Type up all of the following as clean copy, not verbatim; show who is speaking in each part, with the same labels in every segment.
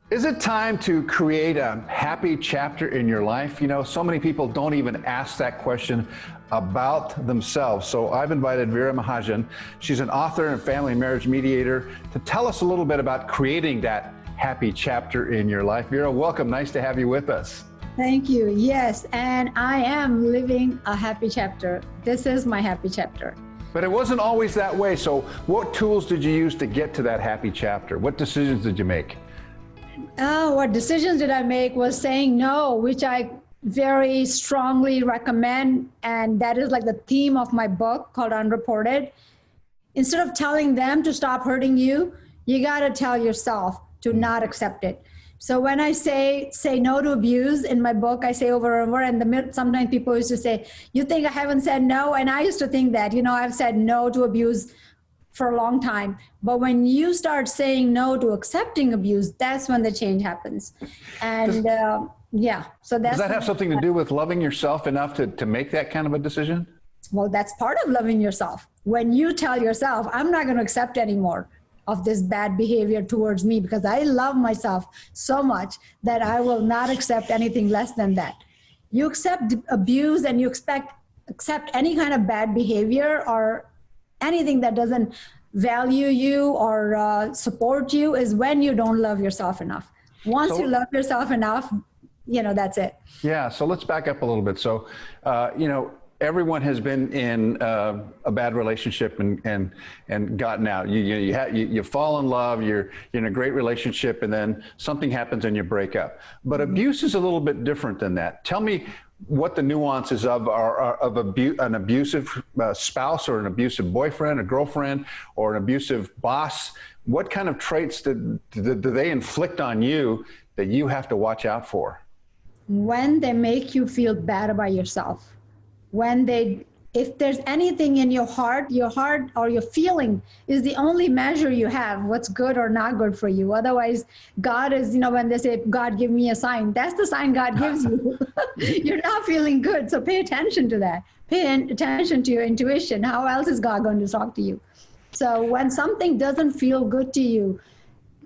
Speaker 1: Is it time to create a happy chapter in your life? You know, so many people don't even ask that question about themselves. So I've invited Veera Mahajan. She's an author and family and marriage mediator to tell us a little bit about creating that happy chapter in your life. Veera, welcome. Nice to have you with us.
Speaker 2: Thank you. Yes, and I am living a happy chapter. This is my happy chapter.
Speaker 1: But it wasn't always that way. So what tools did you use to get to that happy chapter? What decisions did you make?
Speaker 2: What decisions did I make was saying no, which I very strongly recommend. And that is like the theme of my book called Unreported. Instead of telling them to stop hurting you, you got to tell yourself to not accept it. So when I say no to abuse in my book, I say over and over, and sometimes people used to say, you think I haven't said no? And I used to think that, you know, I've said no to abuse for a long time. But when you start saying no to accepting abuse, that's when the change happens. And yeah, so that's—
Speaker 1: Does that have something to do with loving yourself enough to make that kind of a decision?
Speaker 2: Well, that's part of loving yourself. When you tell yourself, I'm not going to accept anymore of this bad behavior towards me because I love myself so much that I will not accept anything less than that. You accept abuse and you accept any kind of bad behavior or anything that doesn't value you or support you is when you don't love yourself enough. Once you love yourself enough, you know, that's it.
Speaker 1: Yeah, so let's back up a little bit. So, you know, everyone has been in a bad relationship and gotten out. You fall in love, you're in a great relationship, and then something happens and you break up. But abuse is a little bit different than that. Tell me what the nuances of an abusive spouse or an abusive boyfriend, a girlfriend, or an abusive boss. What kind of traits do they inflict on you that you have to watch out for?
Speaker 2: When they make you feel bad about yourself. If there's anything in your heart or your feeling is the only measure you have, what's good or not good for you. Otherwise, God is, you know, when they say, God, give me a sign, that's the sign God gives you. You're not feeling good. So pay attention to that. Pay attention to your intuition. How else is God going to talk to you? So when something doesn't feel good to you,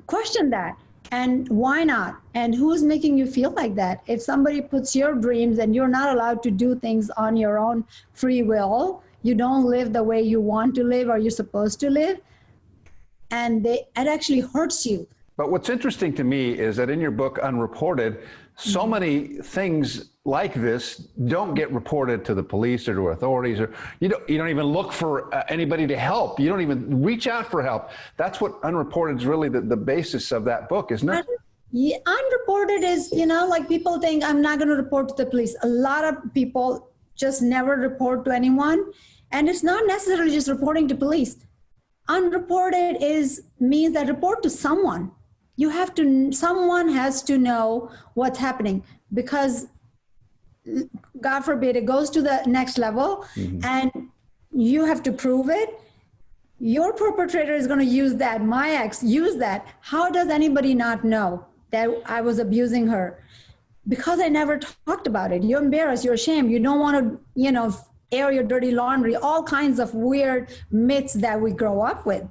Speaker 2: question that. And why not? And who's making you feel like that? If somebody puts your dreams and you're not allowed to do things on your own free will, you don't live the way you want to live or you're supposed to live, and it actually hurts you.
Speaker 1: But what's interesting to me is that in your book, Unreported, so many things like this don't get reported to the police or to authorities, or you don't even look for anybody to help. You don't even reach out for help. That's what Unreported is really the basis of that book, isn't it?
Speaker 2: Yeah, Unreported is, you know, like people think I'm not going to report to the police. A lot of people just never report to anyone. And it's not necessarily just reporting to police. Unreported means that report to someone. Someone has to know what's happening, because God forbid it goes to the next level and you have to prove it. Your perpetrator is going to use that. My ex used that. How does anybody not know that I was abusing her? Because I never talked about it. You're embarrassed, you're ashamed. You don't want to, you know, air your dirty laundry, all kinds of weird myths that we grow up with.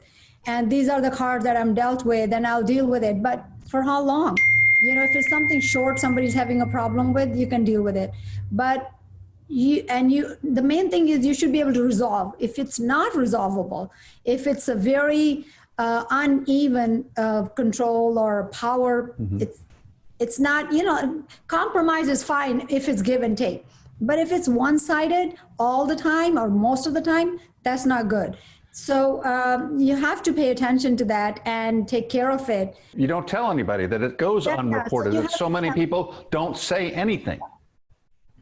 Speaker 2: And these are the cards that I'm dealt with, and I'll deal with it. But for how long? You know, if it's something short, somebody's having a problem with, you can deal with it. But the main thing is you should be able to resolve. If it's not resolvable, if it's a very uneven control or power, it's not, you know, compromise is fine if it's give and take. But if it's one-sided all the time or most of the time, that's not good. So you have to pay attention to that and take care of it.
Speaker 1: You don't tell anybody that it goes unreported. So, so many people don't say anything.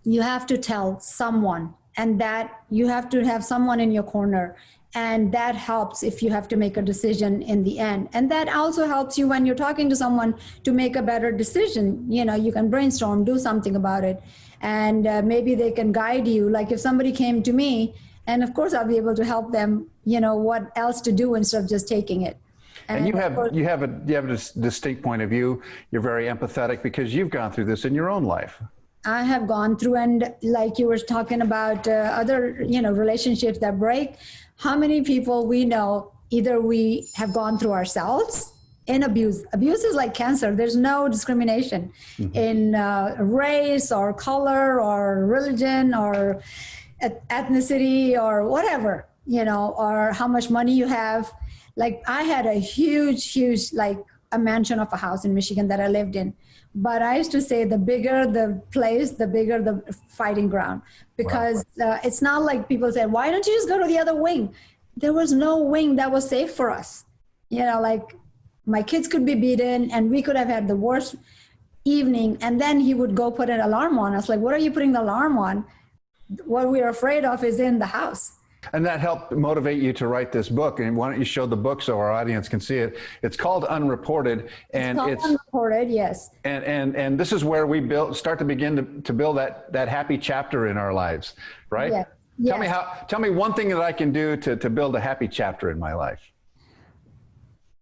Speaker 2: You have to tell someone, and that you have to have someone in your corner. And that helps if you have to make a decision in the end. And that also helps you when you're talking to someone to make a better decision. You know, you can brainstorm, do something about it. And maybe they can guide you. Like if somebody came to me, and of course I'll be able to help them, you know, what else to do instead of just taking it.
Speaker 1: And you have a distinct point of view. You're very empathetic because you've gone through this in your own life.
Speaker 2: I have gone through, and like you were talking about other, you know, relationships that break. How many people we know, either we have gone through ourselves in abuse. Abuse is like cancer. There's no discrimination in race or color or religion or ethnicity or whatever, you know, or how much money you have. Like I had a huge, like a mansion of a house in Michigan that I lived in. But I used to say the bigger the place, the bigger the fighting ground, because it's not like people said, why don't you just go to the other wing? There was no wing that was safe for us. You know, like my kids could be beaten and we could have had the worst evening. And then he would go put an alarm on us. Like, what are you putting the alarm on? What we're afraid of is in the house.
Speaker 1: And that helped motivate you to write this book. And why don't you show the book so our audience can see it? It's called Unreported, and
Speaker 2: it's Unreported, yes.
Speaker 1: And this is where we start to begin to build that happy chapter in our lives, right?
Speaker 2: Yes.
Speaker 1: Tell me one thing that I can do to build a happy chapter in my life.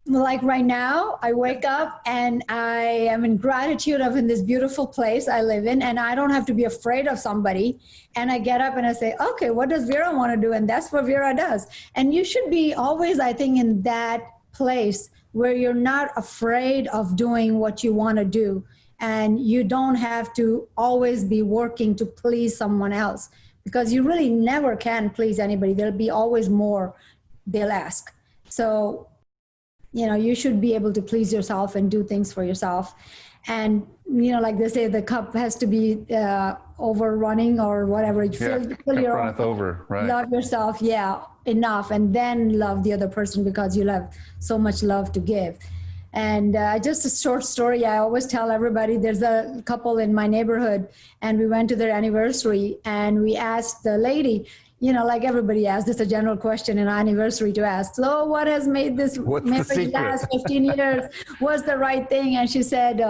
Speaker 2: Like right now, I wake up and I am in gratitude of in this beautiful place I live in, and I don't have to be afraid of somebody. And I get up and I say, okay, what does Veera want to do? And that's what Veera does. And you should be always, I think, in that place where you're not afraid of doing what you want to do. And you don't have to always be working to please someone else, because you really never can please anybody. There'll be always more they'll ask. So, you know, you should be able to please yourself and do things for yourself. And, you know, like they say, the cup has to be overrunning or whatever. Fill your
Speaker 1: runneth over, right?
Speaker 2: Love yourself, enough, and then love the other person, because you'll have so much love to give. And just a short story, I always tell everybody, there's a couple in my neighborhood, and we went to their anniversary, and we asked the lady, you know, like everybody asks, this is a general question in our anniversary to ask, so what has made this marriage last 15 years? What's the right thing? And she said,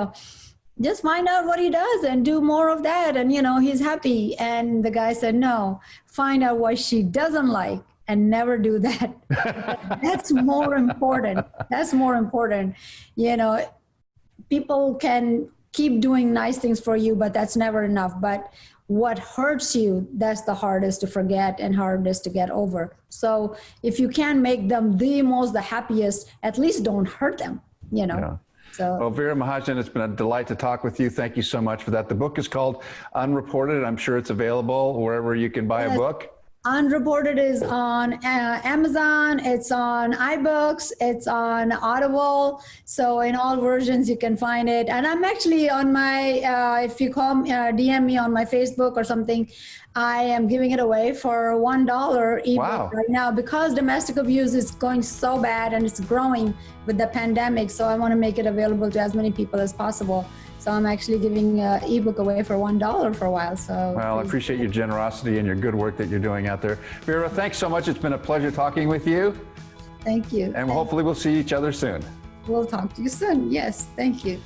Speaker 2: just find out what he does and do more of that. And, you know, he's happy. And the guy said, no, find out what she doesn't like and never do that. That's more important. That's more important. You know, people can keep doing nice things for you, but that's never enough. But what hurts you, that's the hardest to forget and hardest to get over. So if you can make them the happiest, at least don't hurt them, you know.
Speaker 1: Yeah.
Speaker 2: So,
Speaker 1: well, Veera Mahajan, it's been a delight to talk with you. Thank you so much for that. The book is called Unreported. I'm sure it's available wherever you can buy a book.
Speaker 2: Unreported is on Amazon, it's on iBooks, it's on Audible. So in all versions you can find it. And I'm actually on my, if you DM me on my Facebook or something, I am giving it away for $1 ebook right now, because domestic abuse is going so bad and it's growing with the pandemic. So I want to make it available to as many people as possible. So I'm actually giving an ebook away for $1 for a while. So
Speaker 1: well, I appreciate your generosity and your good work that you're doing out there. Veera, thanks so much. It's been a pleasure talking with you.
Speaker 2: Thank you.
Speaker 1: And hopefully we'll see each other soon.
Speaker 2: We'll talk to you soon. Yes, thank you.